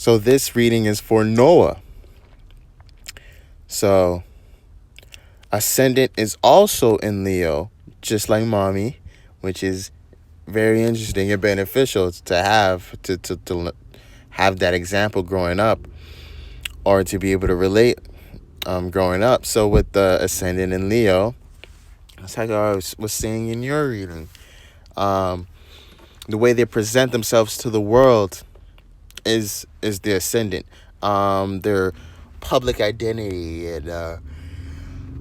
So this reading is for Noah. So ascendant is also in Leo, just like mommy, which is very interesting and beneficial to have that example growing up, or to be able to relate growing up. So with the ascendant in Leo, it's like I was saying in your reading, the way they present themselves to the world is the ascendant. Their public identity and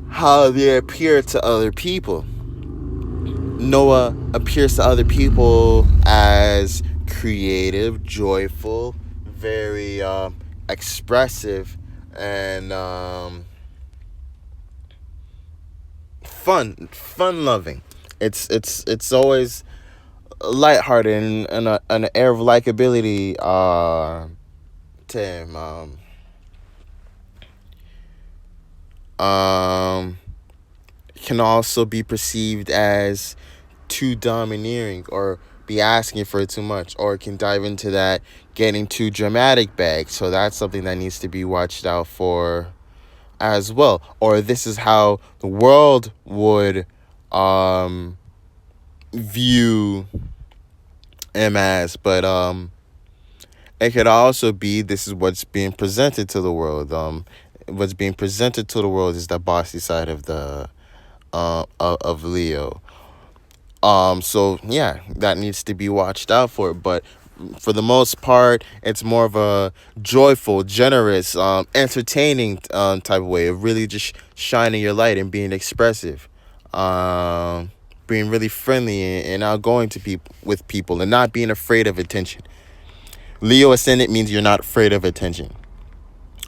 how they appear to other people. Noah appears to other people as creative, joyful, very expressive, and fun-loving. It's always lighthearted and an air of likability to him. Can also be perceived as too domineering, or be asking for too much, or can dive into that getting too dramatic bag. So that's something that needs to be watched out for as well. Or this is how the world would view him as, but it could also be this is what's being presented to the world. What's being presented to the world is the bossy side of the of Leo. So yeah, that needs to be watched out for. But for the most part, it's more of a joyful, generous, entertaining type of way of really just shining your light and being expressive, being really friendly and outgoing to with people, and not being afraid of attention. Leo ascendant means you're not afraid of attention,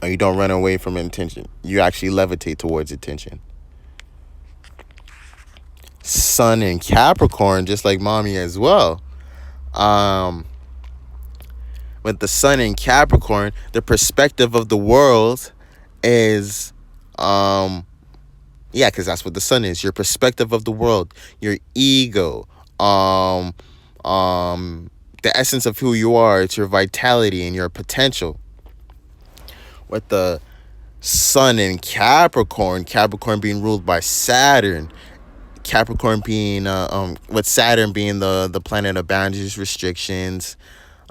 or you don't run away from attention. You actually levitate towards attention. Sun in Capricorn, just like mommy as well. With the sun in Capricorn, the perspective of the world is because that's what the sun is. Your perspective of the world, your ego, the essence of who you are. It's your vitality and your potential. With the sun in Capricorn being ruled by Saturn, Capricorn being with Saturn being the planet of boundaries, restrictions,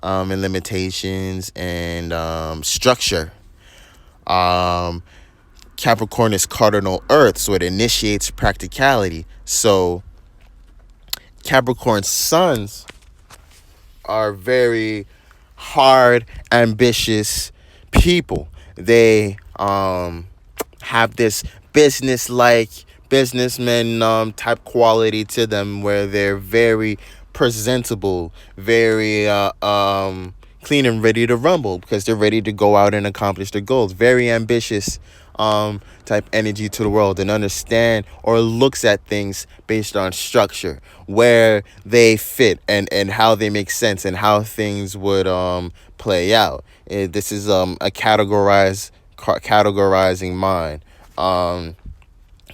and limitations, and structure. Capricorn is cardinal Earth, so it initiates practicality. So Capricorn suns are very hard, ambitious people. They have this businessman type quality to them, where they're very presentable, very clean and ready to rumble, because they're ready to go out and accomplish their goals. Very ambitious type energy to the world, and understand or looks at things based on structure, where they fit, and how they make sense, and how things would play out. This is a categorizing mind.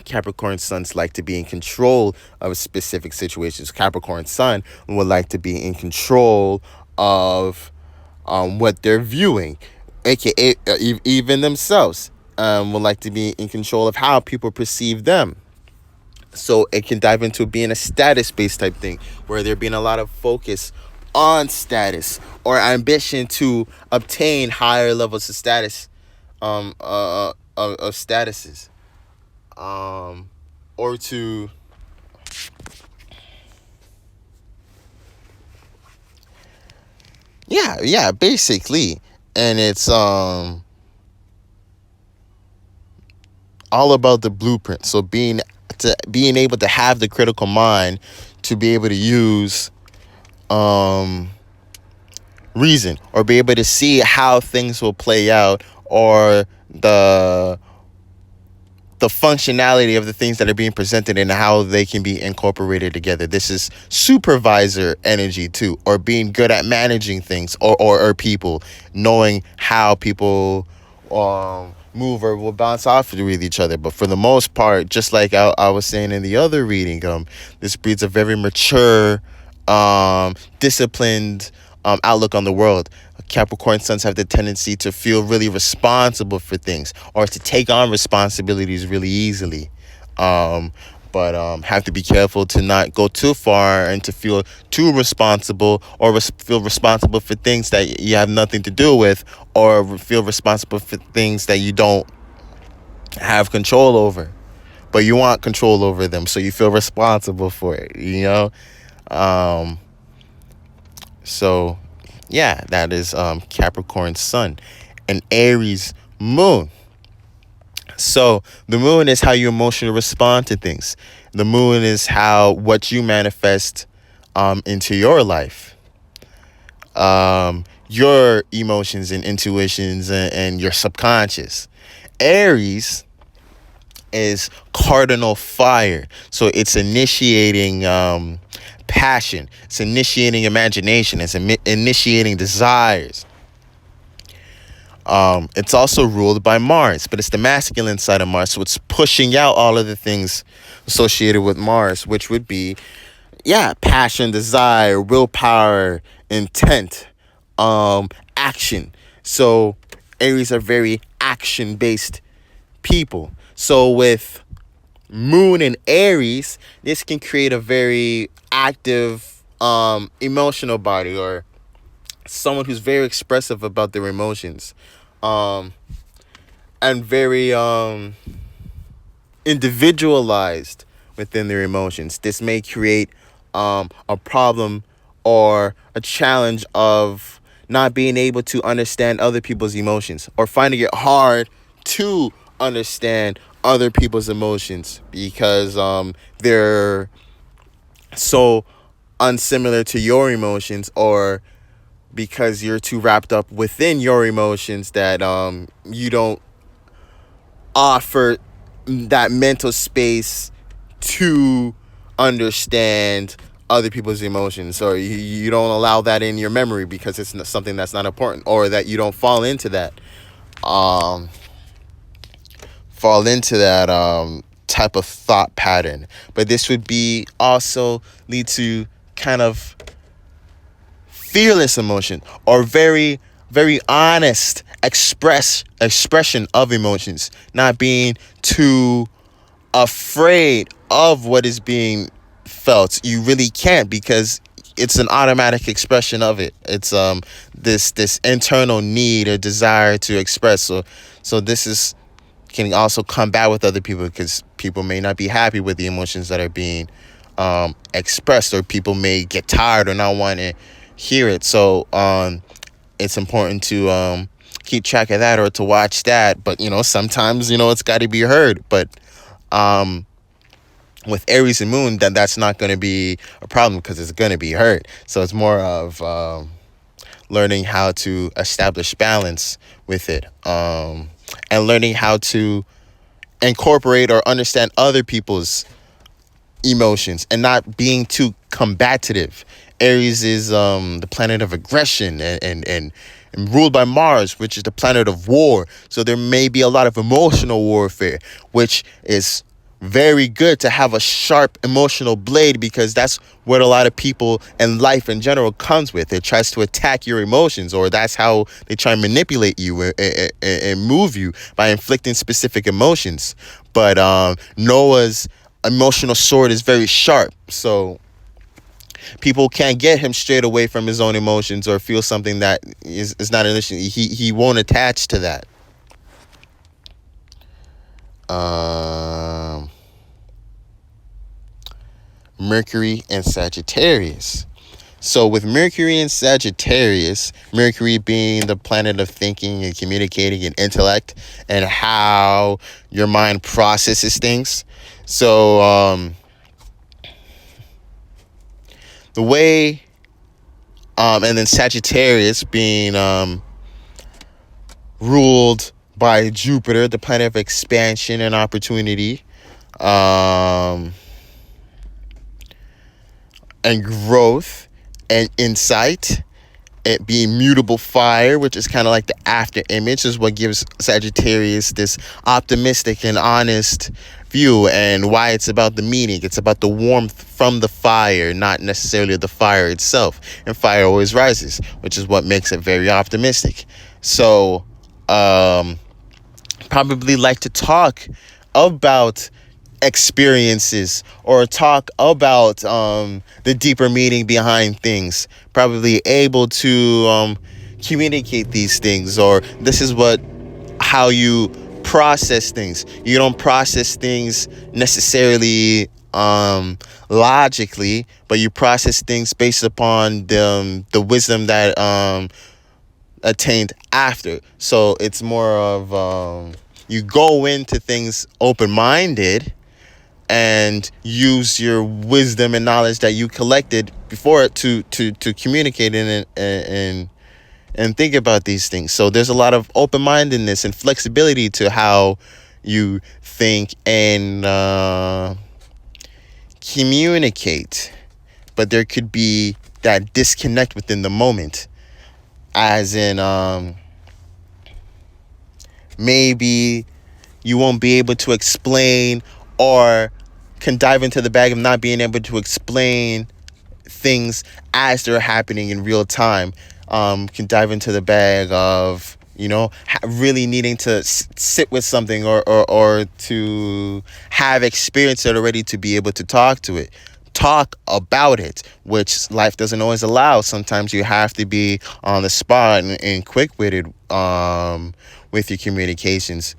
Capricorn suns like to be in control of specific situations. Capricorn sun would like to be in control of what they're viewing, aka even themselves. Would like to be in control of how people perceive them. So it can dive into being a status-based type thing, where there being a lot of focus on status or ambition to obtain higher levels of status, of statuses. Or to basically. And it's all about the blueprint. So being able to have the critical mind to be able to use reason, or be able to see how things will play out, or the functionality of the things that are being presented and how they can be incorporated together. This is supervisor energy too, or being good at managing things, or people, knowing how people move or will bounce off with each other. But for the most part, just like I was saying in the other reading, this breeds a very mature, disciplined, outlook on the world. Capricorn suns have the tendency to feel really responsible for things, or to take on responsibilities really easily. But have to be careful to not go too far and to feel too responsible, or feel responsible for things that you have nothing to do with, or feel responsible for things that you don't have control over, but you want control over them, so you feel responsible for it, so yeah, that is Capricorn sun and Aries moon. So the moon is how you emotionally respond to things. The moon is what you manifest into your life. Your emotions and intuitions and your subconscious. Aries is cardinal fire. So it's initiating passion. It's initiating imagination. It's initiating desires. It's also ruled by Mars, but it's the masculine side of Mars. So it's pushing out all of the things associated with Mars, which would be, passion, desire, willpower, intent, action. So Aries are very action-based people. So with Moon and Aries, this can create a very active, emotional body, or someone who's very expressive about their emotions, and very individualized within their emotions. This may create a problem or a challenge of not being able to understand other people's emotions, or finding it hard to understand other people's emotions, because they're so unsimilar to your emotions, or because you're too wrapped up within your emotions that you don't offer that mental space to understand other people's emotions, or you don't allow that in your memory because it's something that's not important, or that you don't fall into that type of thought pattern. But this would be also lead to kind of fearless emotion, or very, very honest expression of emotions, not being too afraid of what is being felt. You really can't, because it's an automatic expression of it. It's this internal need or desire to express. So this can also combat with other people, because people may not be happy with the emotions that are being expressed, or people may get tired or not want to hear it. So it's important to keep track of that, or to watch that. But sometimes it's got to be heard. But with Aries and Moon, then that's not going to be a problem, because it's going to be heard. So it's more of learning how to establish balance with it, and learning how to incorporate or understand other people's emotions, and not being too combative. Aries is the planet of aggression, and ruled by Mars, which is the planet of war. So there may be a lot of emotional warfare, which is very good to have a sharp emotional blade, because that's what a lot of people and life in general comes with. It tries to attack your emotions, or that's how they try and manipulate you and move you, by inflicting specific emotions. But Noah's emotional sword is very sharp, so people can't get him straight away from his own emotions, or feel something that is not an issue. He won't attach to that. Mercury and Sagittarius. So with Mercury and Sagittarius, Mercury being the planet of thinking and communicating and intellect, and how your mind processes things. So the way and then Sagittarius being ruled by Jupiter, the planet of expansion and opportunity, and growth and insight, it being mutable fire, which is kind of like the after image, is what gives Sagittarius this optimistic and honest view, and why it's about the meaning. It's about the warmth from the fire, not necessarily the fire itself. And fire always rises, which is what makes it very optimistic. So, probably like to talk about experiences or talk about the deeper meaning behind things, probably able to communicate these things, or this is what how you process things. You don't process things necessarily logically, but you process things based upon the wisdom that attained after. So it's more of you go into things open-minded and use your wisdom and knowledge that you collected before it to communicate and think about these things. So there's a lot of open-mindedness and flexibility to how you think and communicate. But there could be that disconnect within the moment, as in maybe you won't be able to explain, or can dive into the bag of not being able to explain things as they're happening in real time. Can dive into the bag of, really needing to sit with something, or to have experienced it already to be able to talk about it, which life doesn't always allow. Sometimes you have to be on the spot and quick-witted with your communications.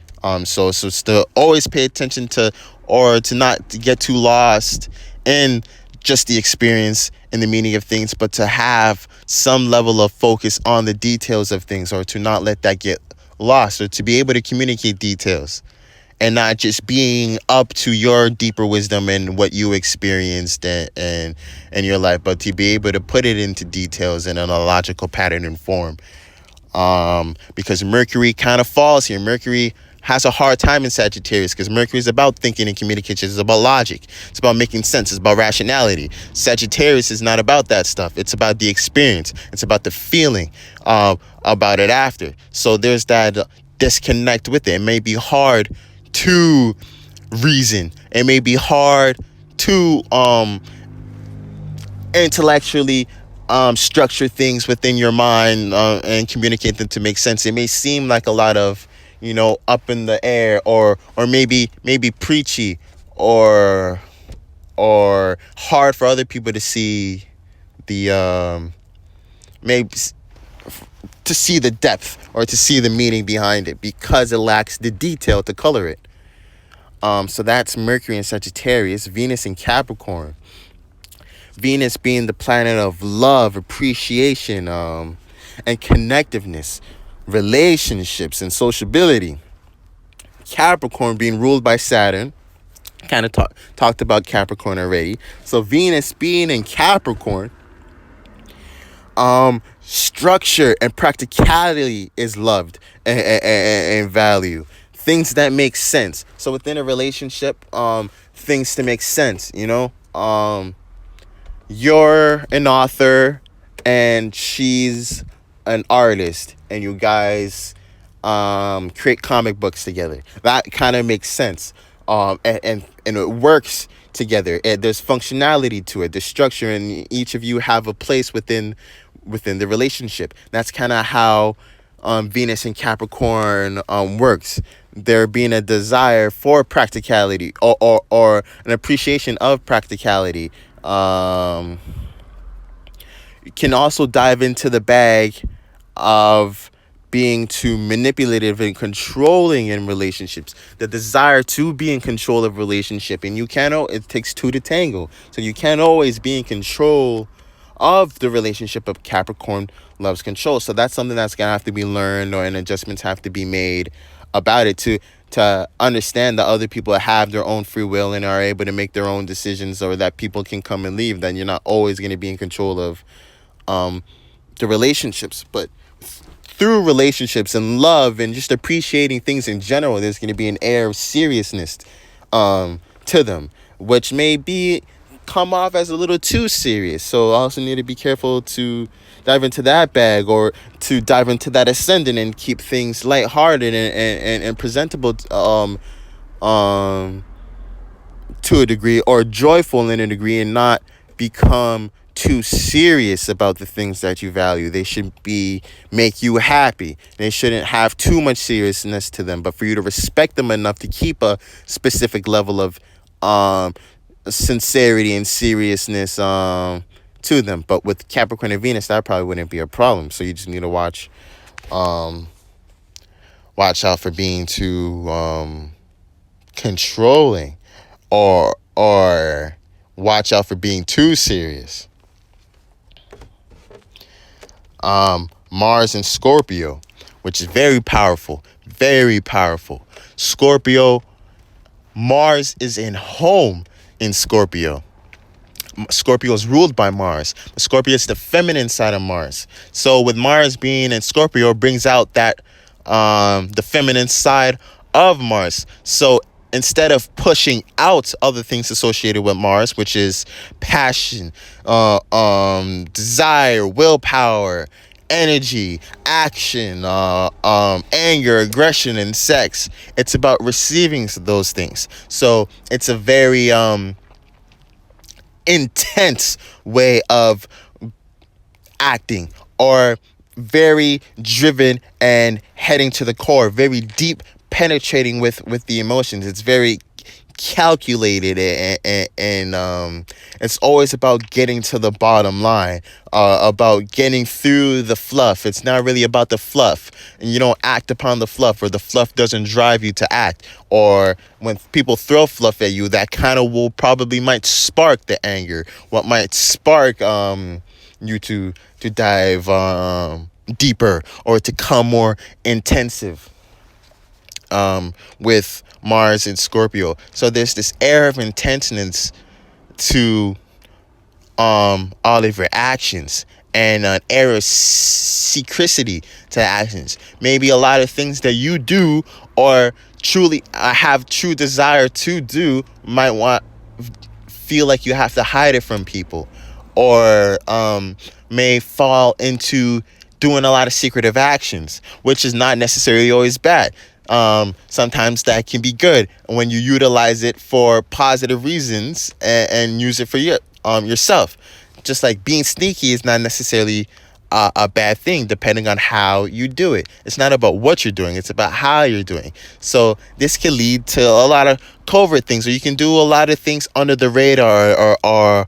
So it's to always pay attention to, or to not get too lost in just the experience and the meaning of things, but to have some level of focus on the details of things, or to not let that get lost, or to be able to communicate details and not just being up to your deeper wisdom and what you experienced in your life, but to be able to put it into details in a logical pattern and form. Because Mercury kind of falls here. Mercury has a hard time in Sagittarius, because Mercury is about thinking and communication. It's about logic. It's about making sense. It's about rationality. Sagittarius is not about that stuff. It's about the experience. It's about the feeling about it after. So there's that disconnect with it. It may be hard to reason. It may be hard to intellectually structure things within your mind and communicate them to make sense. It may seem like a lot of, up in the air, or maybe preachy, or hard for other people to see the maybe to see the depth, or to see the meaning behind it, because it lacks the detail to color it. So that's Mercury in Sagittarius. Venus in Capricorn. Venus being the planet of love, appreciation, and connectiveness, relationships, and sociability. Capricorn being ruled by Saturn. Kind of talked about Capricorn already. So Venus being in Capricorn, structure and practicality is loved and value. Things that make sense. So within a relationship, things to make sense, you're an author and she's an artist, and you guys create comic books together. That kind of makes sense. And it works together. There's functionality to it. There's structure, and each of you have a place within the relationship. That's kind of how Venus and Capricorn works. There being a desire for practicality, or an appreciation of practicality. You can also dive into the bag of being too manipulative and controlling in relationships. The desire to be in control of relationship, and it takes two to tango. So you can't always be in control of the relationship. Of Capricorn loves control. So that's something that's gonna have to be learned, and adjustments have to be made about it to understand that other people have their own free will and are able to make their own decisions, or that people can come and leave. Then you're not always going to be in control of the relationships. But through relationships and love and just appreciating things in general, there's going to be an air of seriousness to them, which may be come off as a little too serious. So I also need to be careful to dive into that bag, or to dive into that ascendant and keep things lighthearted and presentable um to a degree, or joyful in a degree, and not become too serious about the things that you value. They should make you happy. They shouldn't have too much seriousness to them, but for you to respect them enough to keep a specific level of sincerity and seriousness to them. But with Capricorn and Venus, that probably wouldn't be a problem. So you just need to watch out for being too controlling, or watch out for being too serious. Mars in Scorpio, which is very powerful. Scorpio, Mars is in home in Scorpio. Scorpio is ruled by Mars. Scorpio is the feminine side of Mars. So with Mars being in Scorpio, it brings out that the feminine side of Mars. So instead of pushing out other things associated with Mars, which is passion, desire, willpower, energy, action, anger, aggression, and sex, it's about receiving those things. So it's a very intense way of acting, or very driven and heading to the core, very deep penetrating with the emotions. It's very calculated, and it's always about getting to the bottom line, about getting through the fluff. It's not really about the fluff, and you don't act upon the fluff, or the fluff doesn't drive you to act. Or when people throw fluff at you, that kind of might spark the anger, what might spark you to dive deeper, or to come more intensive with Mars in Scorpio. So there's this air of intenseness to all of your actions, and an air of secrecy to actions. Maybe a lot of things that you do, or truly have true desire to do, might feel like you have to hide it from people, or may fall into doing a lot of secretive actions, which is not necessarily always bad. Sometimes that can be good when you utilize it for positive reasons, and use it for yourself. Just like being sneaky is not necessarily a bad thing, depending on how you do it. It's not about what you're doing, it's about how you're doing. So this can lead to a lot of covert things, or you can do a lot of things under the radar, or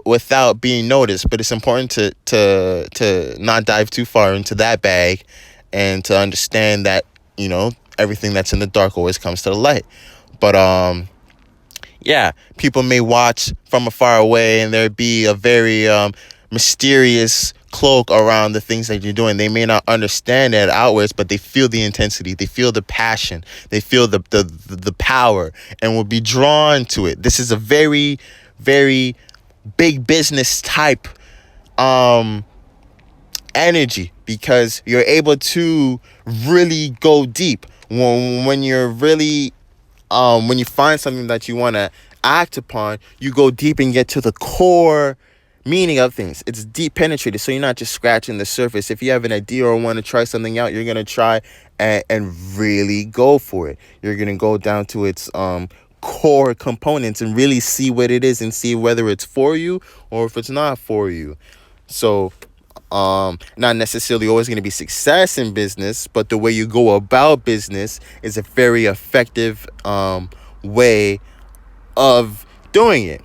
without being noticed. But it's important to not dive too far into that bag, and to understand that, everything that's in the dark always comes to the light. But yeah, people may watch from afar away, and there be a very mysterious cloak around the things that you're doing. They may not understand it outwards, but they feel the intensity, they feel the passion, they feel the power, and will be drawn to it. This is a very, very big business type energy, because you're able to really go deep when you're really when you find something that you want to act upon. You go deep and get to the core meaning of things. It's deep penetrated, so you're not just scratching the surface. If you have an idea or want to try something out, you're going to try and really go for it. You're going to go down to its core components and really see what it is, and see whether it's for you or if it's not for you. So not necessarily always going to be success in business, but the way you go about business is a very effective way of doing it.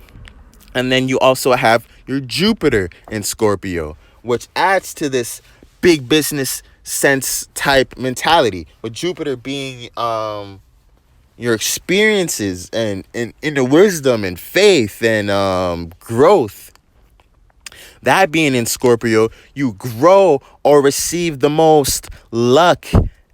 And then you also have your Jupiter in Scorpio, which adds to this big business sense type mentality, with Jupiter being your experiences and inner wisdom and faith and growth. That being in Scorpio, you grow or receive the most luck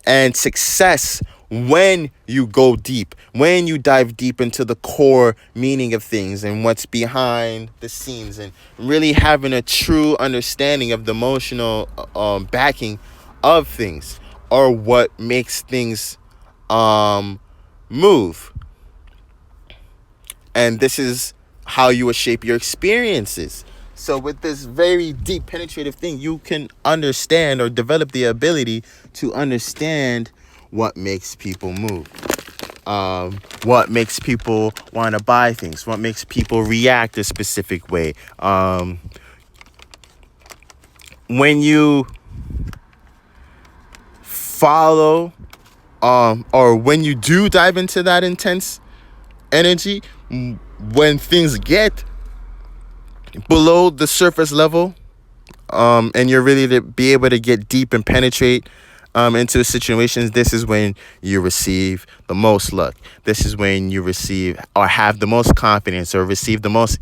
and success when you go deep, when you dive deep into the core meaning of things and what's behind the scenes, and really having a true understanding of the emotional backing of things, or what makes things move. And this is how you will shape your experiences. So with this very deep penetrative thing, you can understand or develop the ability to understand what makes people move, what makes people want to buy things, what makes people react a specific way. When you follow, or when you do dive into that intense energy, when things get below the surface level, and you're really to be able to get deep and penetrate into situations, this is when you receive the most luck. This is when you receive or have the most confidence or receive the most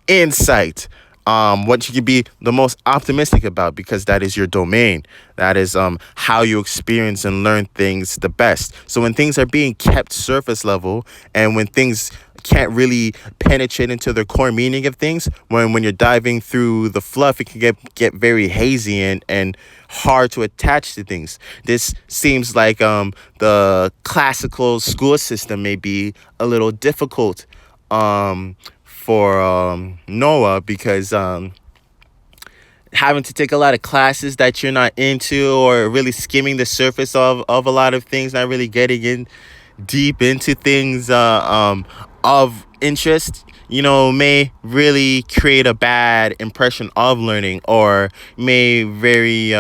insight, what you can be the most optimistic about, because that is your domain. That is how you experience and learn things the best. So when things are being kept surface level, and when things can't really penetrate into the core meaning of things, when you're diving through the fluff, it can get very hazy and hard to attach to things. This seems like the classical school system may be a little difficult for Noah, because having to take a lot of classes that you're not into, or really skimming the surface of a lot of things, not really getting in deep into things of interest, may really create a bad impression of learning, or may very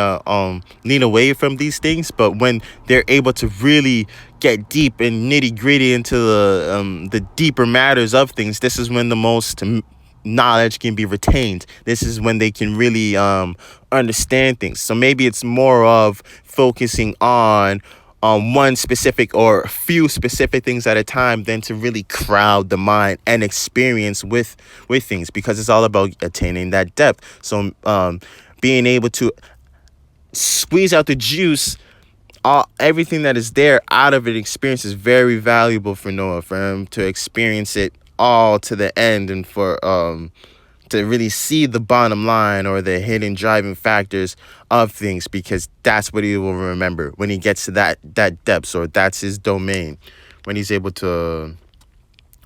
lean away from these things. But when they're able to really get deep and nitty gritty into the deeper matters of things, this is when the most knowledge can be retained. This is when they can really understand things. So maybe it's more of focusing on one specific or a few specific things at a time, than to really crowd the mind and experience with things, because it's all about attaining that depth. So being able to squeeze out the juice, everything that is there out of an experience, is very valuable for Noah, for him to experience it all to the end, and for to really see the bottom line or the hidden driving factors of things, because that's what he will remember when he gets to that depth, or that's his domain, when he's able to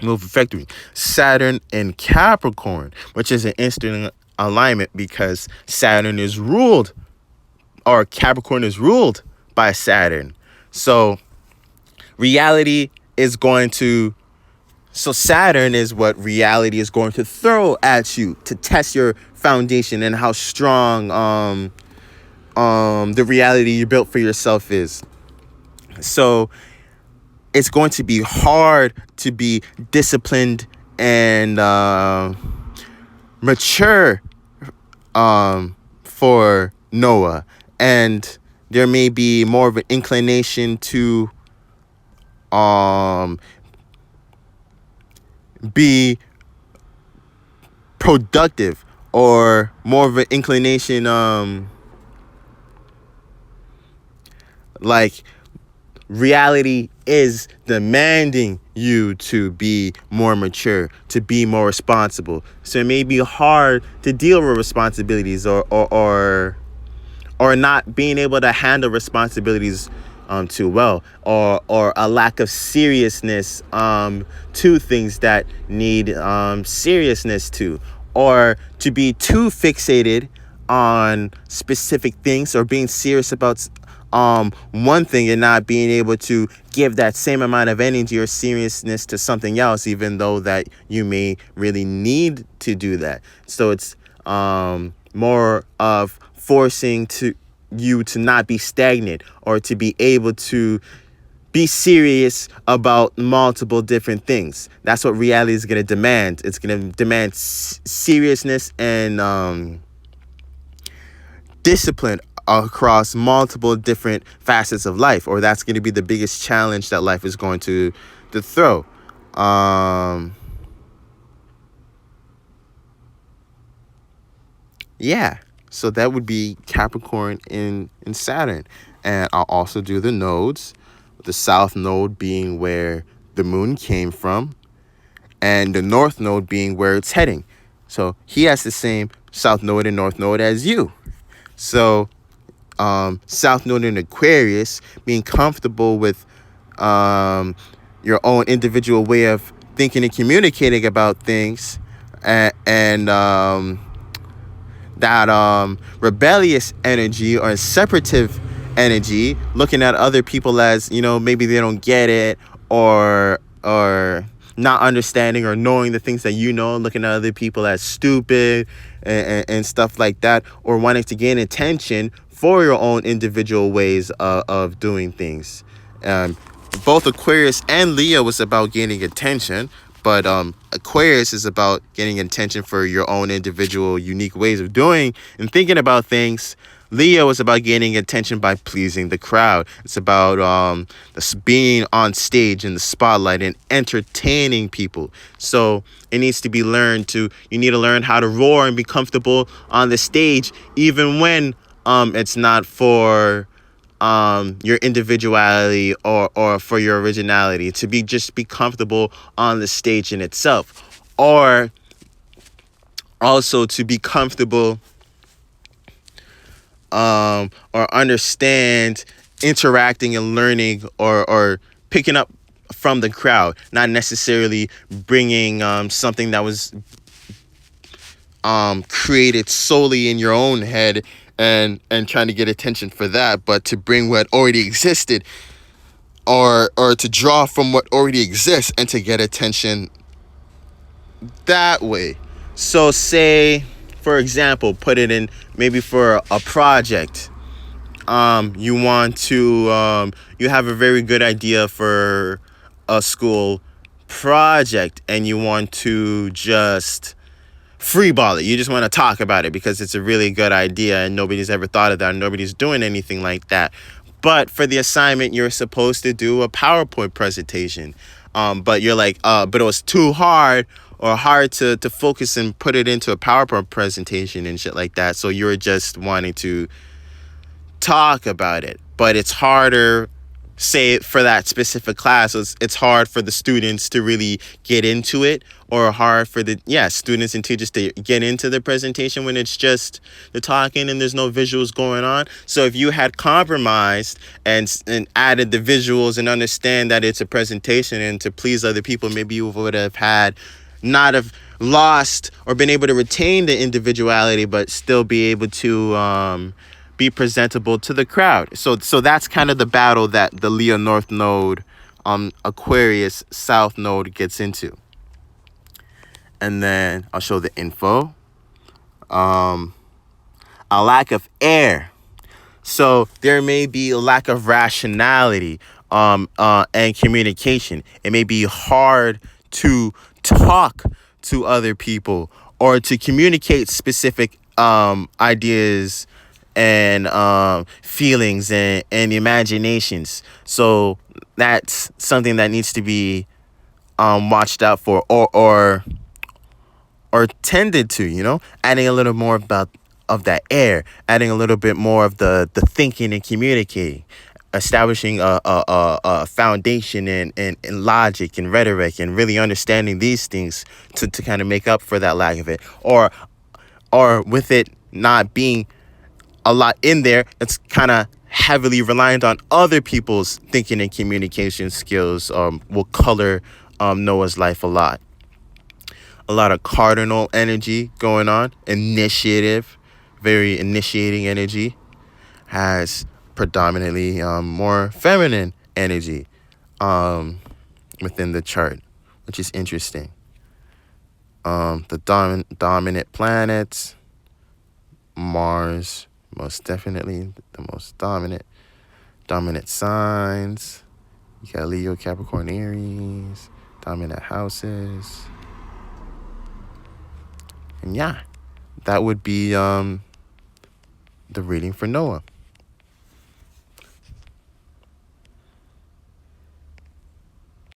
move effectively. Saturn in Capricorn, which is an interesting alignment, because Saturn is ruled, or Capricorn is ruled by Saturn. So reality is going to So Saturn is what reality is going to throw at you to test your foundation and how strong the reality you built for yourself is. So it's going to be hard to be disciplined and mature for Noah, and there may be more of an inclination to be productive, or more of an inclination like reality is demanding you to be more mature, to be more responsible. So it may be hard to deal with responsibilities, or not being able to handle responsibilities too well, or a lack of seriousness to things that need seriousness to, or to be too fixated on specific things, or being serious about one thing and not being able to give that same amount of energy or seriousness to something else, even though that you may really need to do that. So it's more of forcing you to not be stagnant, or to be able to be serious about multiple different things. That's what reality is going to demand. It's going to demand seriousness and discipline across multiple different facets of life, or that's going to be the biggest challenge that life is going to throw. Yeah, so that would be Capricorn in Saturn. And I'll also do the nodes, the south node being where the moon came from, and the north node being where it's heading. So he has the same south node and north node as you. So south node in Aquarius, being comfortable with your own individual way of thinking and communicating about things, and that rebellious energy or separative energy, looking at other people as, maybe they don't get it, or not understanding or knowing the things that looking at other people as stupid, and stuff like that, or wanting to gain attention for your own individual ways of doing things. Both Aquarius and Leo was about gaining attention, but Aquarius is about getting attention for your own individual, unique ways of doing and thinking about things. Leo is about gaining attention by pleasing the crowd. It's about being on stage in the spotlight and entertaining people. So it needs to be you need to learn how to roar and be comfortable on the stage, even when it's not for your individuality or for your originality, to just be comfortable on the stage in itself, or also to be comfortable or understand interacting and learning or picking up from the crowd, not necessarily bringing something that was created solely in your own head and trying to get attention for that, but to bring what already existed, or to draw from what already exists and to get attention that way. So say, for example, put it in maybe for a project. You want to you have a very good idea for a school project, and you want to just freeball it. You just want to talk about it because it's a really good idea and nobody's ever thought of that. Nobody's doing anything like that. But for the assignment, you're supposed to do a PowerPoint presentation. But you're like, but it was too hard to focus and put it into a PowerPoint presentation and shit like that. So you're just wanting to talk about it. But it's harder, say, for that specific class. So it's hard for the students to really get into it, or hard for the students and teachers to get into the presentation when it's just the talking and there's no visuals going on. So if you had compromised and added the visuals and understand that it's a presentation and to please other people, maybe you would have not have lost or been able to retain the individuality, but still be able to be presentable to the crowd. So that's kind of the battle that the Leo North Node, Aquarius South Node gets into. And then I'll show the info. A lack of air. So there may be a lack of rationality and communication. It may be hard to talk to other people or to communicate specific ideas and feelings and imaginations. So that's something that needs to be watched out for or tended to, adding a little more of that air, adding a little bit more of the thinking and communicating, establishing a foundation in logic and rhetoric, and really understanding these things to kind of make up for that lack of it, or with it not being a lot in there, it's kind of heavily reliant on other people's thinking and communication skills. Will color Noah's life a lot. A lot of cardinal energy going on. Initiative, very initiating energy. Has predominantly more feminine energy within the chart, which is interesting. The dominant planets, Mars, most definitely the most dominant signs. You got Leo, Capricorn, Aries, dominant houses. And that would be the reading for Noah.